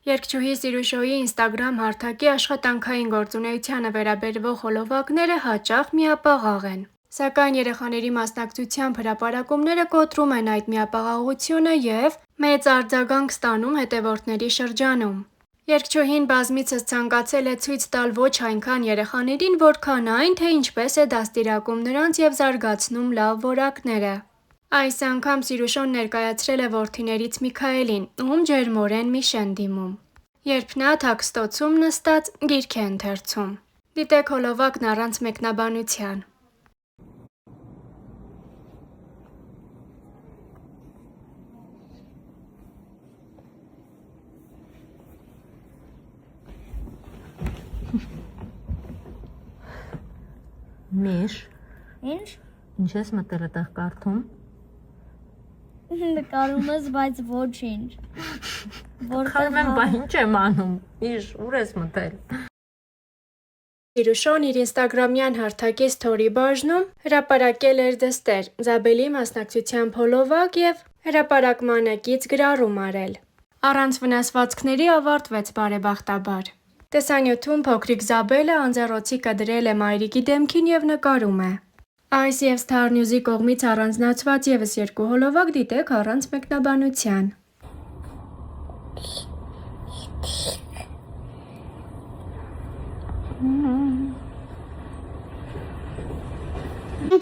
Երգչուհի Սիրուշոյի ինստագրամ հարթակի աշխատանքային գործունեությանը վերաբերվող հոլովակները հաճախ միապաղաղ են։ Սակայն երեխաների մասնակցությամբ հրապարակումները կոտրում են այդ միապաղաղությունը և մեծ արձագանք ստանում հետևորդների շրջանում։ Երգչուհին բազմիցս ցանկացել է ցույց տալ ոչ այնքան երեխաներին, որքան այն, թե ինչպես է դաստիարակում նրանց և զարգացնում լավ որակները։ Այս անգամ Սիրուշոն ներկայացրել է որդիներից Միքայելին, ում ջերմորեն միշ են դիմում, երբ նա թաքստոցում նստած գիրք է ընթերցում։ Դիտեք հոլովակն առանց մեկնաբանության։ Միշ, Ինչ? ինչ ես մտել այդտեղ կարդում։ Նկարում ես, բայց ոչինչ։ Խառնում եմ, բա ինչ եմ անում։ Միշ, ուր ես մտել։ Սիրուշոն իր ինստագրամյան հարթակի սթորի բաժնում հրապարակել էր դստեր, Զաբելի մասնակցությամբ հոլովակ և հրապարակմանակից գրառում արել։ Առանց վնասվածքների ավարտվեց բարեբախտաբար։ Տեսանյութում փոքրիկ Զաբելը անձեռոցիկը դրել է մայրիկի դեմքին և նկարում է։ Այս և Star News-ի կողմից առանձնացված ևս երկու հոլովակ դիտեք առանց մեկնաբանության։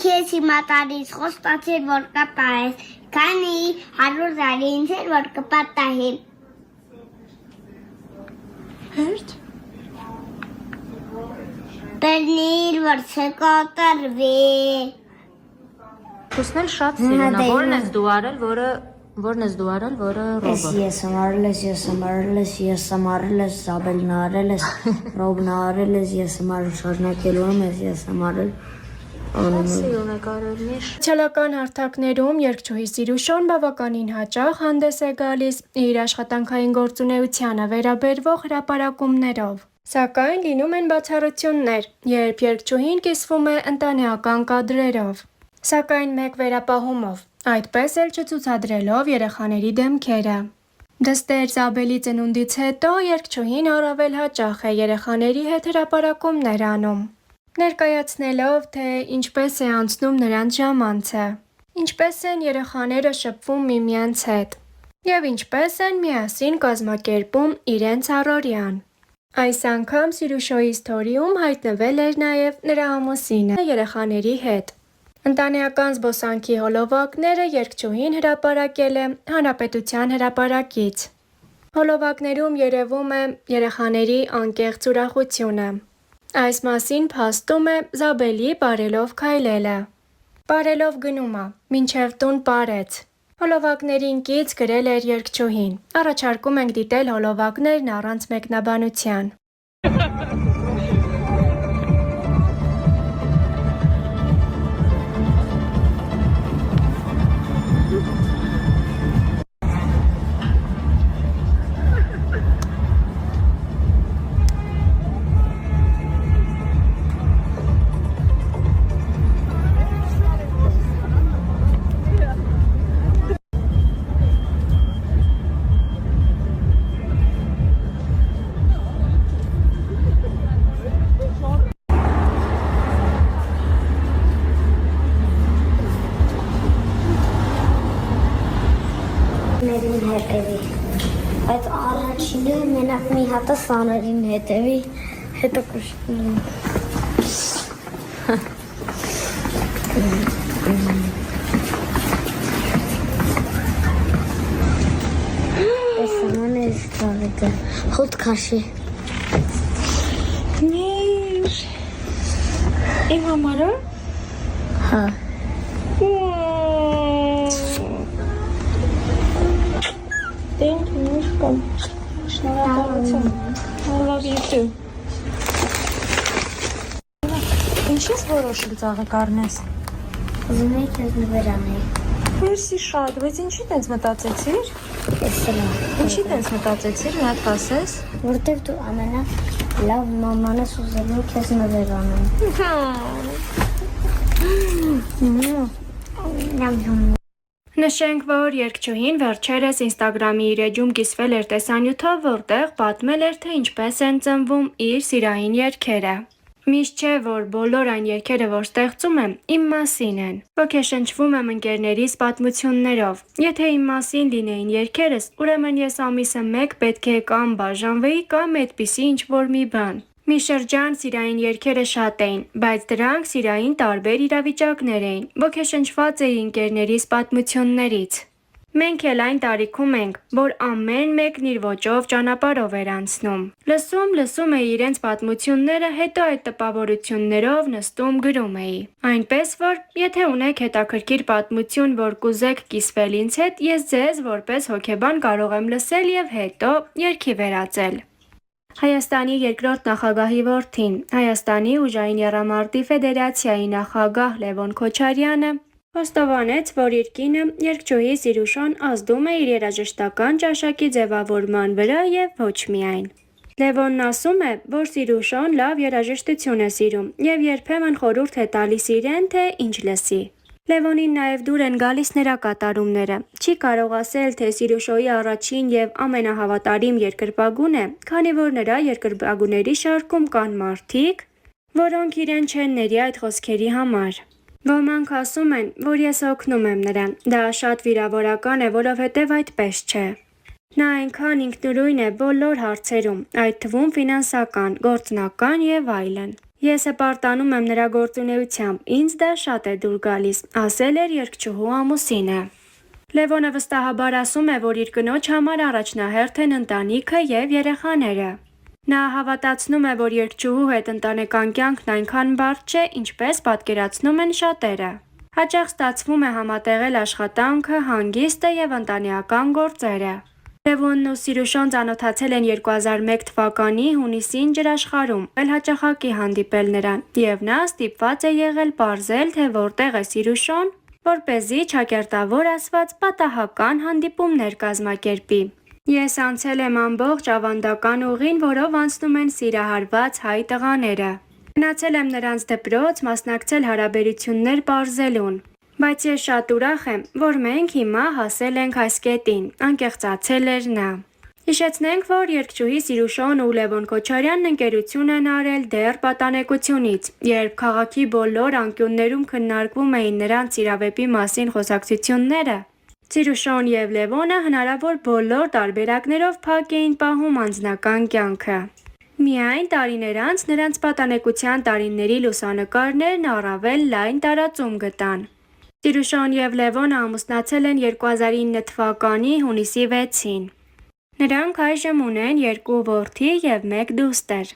Քեզ հիմա տարից խոստացիր, որ կպահես, քանի 100 տարի ինձ էր, որ կպատահի։ Հերթ։ Բերնիր, որ չկոտրվի։ Խոսնել շատ սիրուն է, որն ես դու արել, որը ռոբը։ Ես եմ արել, ես եմ արել, Զաբելն արել ես, Ռոբն արել ես եմ արել, շարունակելու եմ, ես եմ արել։ Սիրուն է կարել Միշ։ Սոցիալական հարթակներում երգչուհի Սիրուշոն բավականին հաճախ հանդես է գալիս իր աշխատանքային գործունեությանը վերաբերվող հրապարակումներով։ Սակայն լինում են բացառություններ, երբ երգչուհին կիսվում է ընտանեկան կադրերով, սակայն մեկ վերապահումով, այդպես էլ չցուցադրելով երեխաների դեմքերը։ Դստեր Զաբելի ծնունդից հետո երգչուհին առավել հաճախ է երեխաների հետ հրապարակումներ անում, ներկայացնելով, թե ինչպես է անցնում նրանց ժամանցը, ինչպես են երեխաները շփվում միմյանց հետ և ինչպես են միասին կազմակերպում իրենց առօրյան։ Այս անգամ Սիրուշոյի սթորիում հայտնվել էր նաև նրա ամուսինը երեխաների հետ։ Ընտանեկան զբոսանքի հոլովակները երգչուհին հրապարակել է Հանրապետության հրապարակից։ Հոլովակներում երևում է երեխաների անկեղծ ուրախությունը։ Այս մասին փաստում է Զաբելի «Պարելով քայլելը»։ Պարելով գնում ա, մինչև տուն պարեց։ Հոլովակներին կից գրել էր երգչուհին։ Առաջարկում ենք դիտել հոլովակներն առանց մեկնաբանության։ Հետևի։ Այդ առաջինը մենակ մի հատը սաներին հետևի, հետո կշտում։ Տեսանան ես կավետը, հոտ կաշի։ Միշ։ Իմ համարը։ Հա։ Thank you, Միշկան։ Շնորհակալություն։ I love you too։ Ինչ ես որոշել ծաղիկ առնես։ Ուզում եի քեզ նվեր անել։ Մերսի շատ, բայց ինչի տենց մտածեցիր։ Ինչի տենց մտածեցիր, մի հատ ասես։ Որտեվ դու ամենալավ մաման ես ուզելու քեզ նվեր անել։ Նշենք, որ երգչուհին վերջերս Instagram-ի իր էջում կիսվել էր տեսանյութով, որտեղ պատմել էր, թե ինչպես են ծնվում իր սիրային երգերը։ Միշտ չէ, որ բոլոր այն երգերը, որ ստեղծում եմ, իմ մասին են։ Ոգեշնչվում եմ ընկերներիս պատմություններով։ Եթե իմ մասին լինեին երգերս, ուրեմն ես ամիսը մեկ պետք է կամ բաժանվեի, կամ այդպիսի ինչ-որ մի բան։ Մի շրջան սիրային երգերը շատ էին, բայց դրանք սիրային տարբեր իրավիճակներ էին։ Ոգեշնչված էի ընկերներիս պատմություններից։ Մենք էլ այն տարիքում ենք, որ ամեն մեկն իր ոճով ճանապարհով էր անցնում։ Լսում էի իրենց պատմությունները, հետո այդ տպավորություններով նստում գրում էի։ Այնպես որ, եթե ունեք հետաքրքիր պատմություն, որ կուզեք կիսվել ինձ հետ, ես ձեզ որպես հոգեբան կարող եմ լսել եւ հետո երգի վերածել։ Հայաստանի երկրորդ նախագահի որդին, Հայաստանի ուժային եռամարտի ֆեդերացիայի նախագահ Լևոն Քոչարյանը խոստովանեց, որ իր կինը երգչուհի Սիրուշան ազդում է իր երաժշտական ճաշակի ձևավորման վրա եւ ոչ միայն։ Լևոնն ասում է, որ Սիրուշան լավ երաժշտություն է սիրում եւ երբեմն խորհուրդ է տալիս իրեն, թե ինչ լսի։ Լևոնին նաև դուր են գալիս նրա կատարումները։ Չի կարող ասել, թե Սիրուշոյի առաջին եւ ամենահավատարիմ երկրպագուն է, քանի որ նրա երկրպագուների շարքում կան մարդիկ, որոնք իրեն չեն ների այդ խոսքերի համար։ Ոմանք ասում են, որ ես օգնում եմ նրան։ Դա շատ վիրավորական է, որովհետև այդպես չէ։ Նա այնքան ինքնուրույն է բոլոր հարցերում, այդ թվում ֆինանսական, գործնական եւ այլն։ Ես հպարտանում եմ նրա գործունեությամբ, ինձ դա շատ է դուր գալիս, ասել էր երգչուհու ամուսինը։ Լևոնը վստահաբար ասում է, որ իր կնոջ համար առաջնահերթ են ընտանիքը եւ երեխաները։ Նա հավատացնում է, որ երգչուհու հետ ընտանեկան կյանքն այնքան բարդ չէ, ինչպես պատկերացնում են շատերը։ Հաճախ ստացվում է համատեղել աշխատանքը, հանգիստը եւ ընտանեկան գործերը։ Լևոնն ու Սիրուշան ծանոթացել են 2001 թվականի հունիսին ջրաշխարհում, էլ հաճախակի հանդիպել նրան, եւ նա ստիպված է եղել պարզել, թե որտեղ է Սիրուշան, որպեսզի ճակերտավոր ասված պատահական հանդիպումներ կազմակերպի։ Ես անցել եմ ամբողջ ավանդական ուղին, որով անցնում են սիրահարված հայ տղաները։ Գնացել եմ նրանց դպրոց, մասնակցել հարաբերություններ պարզելուն։ Բայց ես շատ ուրախ եմ, որ մենք հիմա հասել ենք այս կետին, անկեղծացել էր նա։ Հիշեցնենք, որ երգչուհի Սիրուշան ու Լևոն Քոչարյանն ընկերություն են արել դեռ պատանեկությունից, երբ քաղաքի բոլոր անկյուններում քննարկվում էին նրանց իրավեպի մասին խոսակցությունները։ Սիրուշան եւ Լևոնը հնարավոր բոլոր տարբերակներով փակ էին պահում անձնական կյանքը։ Միայն տարիներ անց նրանց պատանեկության տարիների լուսանկարներն առավել լայն տարածում գտան։ Սիրուշան եւ Լևոնը ամուսնացել են 2009 թվականի հունիսի 6-ին։ Նրանք այժմ ունեն 2 որդի եւ 1 դուստր։